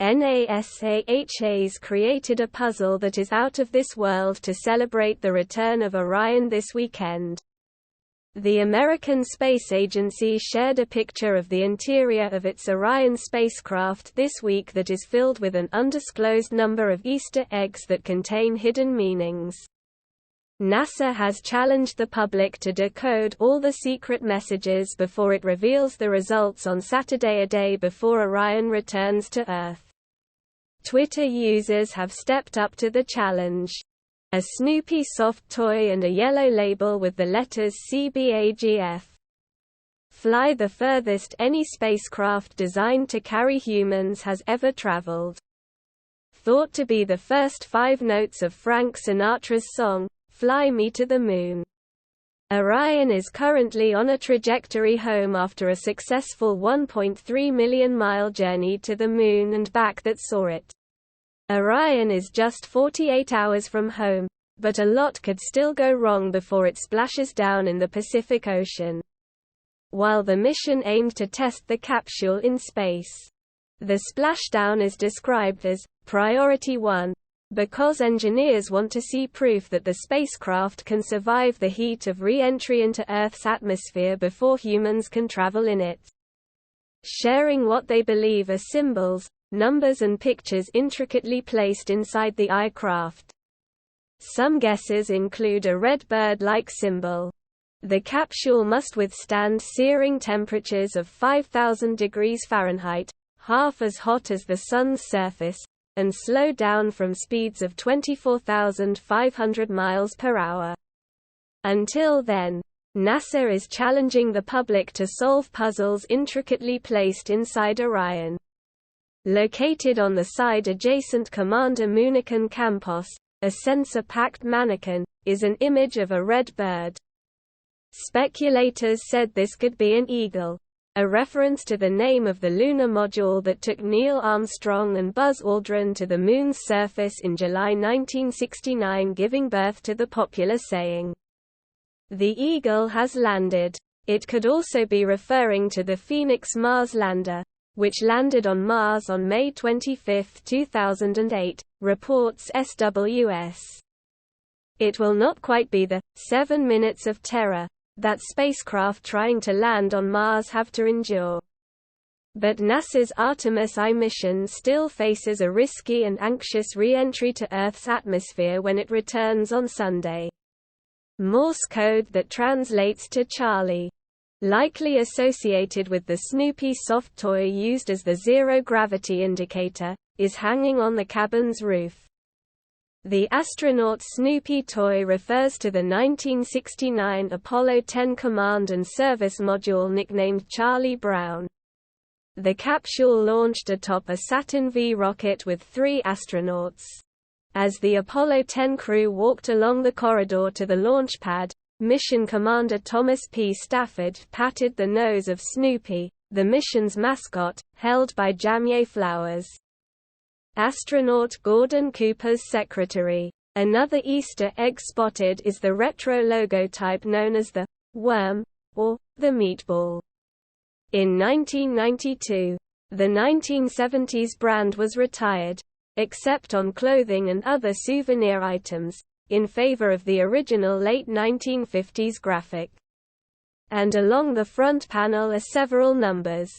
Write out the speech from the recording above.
NASA's created a puzzle that is out of this world to celebrate the return of Orion this weekend. The American Space Agency shared a picture of the interior of its Orion spacecraft this week that is filled with an undisclosed number of Easter eggs that contain hidden meanings. NASA has challenged the public to decode all the secret messages before it reveals the results on Saturday, a day before Orion returns to Earth. Twitter users have stepped up to the challenge. A Snoopy soft toy and a yellow label with the letters CBAGF. Fly the furthest any spacecraft designed to carry humans has ever traveled. Thought to be the first 5 notes of Frank Sinatra's song, Fly Me to the Moon. Orion is currently on a trajectory home after a successful 1.3 million-mile journey to the Moon and back that saw it. Orion is just 48 hours from home, but a lot could still go wrong before it splashes down in the Pacific Ocean. While the mission aimed to test the capsule in space, the splashdown is described as Priority 1, because engineers want to see proof that the spacecraft can survive the heat of re-entry into Earth's atmosphere before humans can travel in it. Sharing what they believe are symbols, numbers and pictures intricately placed inside the iCraft. Some guesses include a red bird-like symbol. The capsule must withstand searing temperatures of 5,000 degrees Fahrenheit, half as hot as the Sun's surface, and slow down from speeds of 24,500 miles per hour. Until then, NASA is challenging the public to solve puzzles intricately placed inside Orion. Located on the side adjacent Commander Munikan Campos, a sensor-packed mannequin, is an image of a red bird. Speculators said this could be an eagle, a reference to the name of the lunar module that took Neil Armstrong and Buzz Aldrin to the Moon's surface in July 1969, giving birth to the popular saying, "The eagle has landed." It could also be referring to the Phoenix Mars lander, which landed on Mars on May 25, 2008, reports SWS. It will not quite be the 7 minutes of terror that spacecraft trying to land on Mars have to endure. But NASA's Artemis I mission still faces a risky and anxious re-entry to Earth's atmosphere when it returns on Sunday. Morse code that translates to Charlie, likely associated with the Snoopy soft toy used as the zero-gravity indicator, is hanging on the cabin's roof. The astronaut Snoopy toy refers to the 1969 Apollo 10 command and service module nicknamed Charlie Brown. The capsule launched atop a Saturn V rocket with 3 astronauts. As the Apollo 10 crew walked along the corridor to the launch pad, Mission Commander Thomas P. Stafford patted the nose of Snoopy, the mission's mascot, held by Jamie Flowers, astronaut Gordon Cooper's secretary. Another Easter egg spotted is the retro logo type known as the worm, or the meatball. In 1992, the 1970s brand was retired, except on clothing and other souvenir items, in favor of the original late 1950s graphic. And along the front panel are several numbers.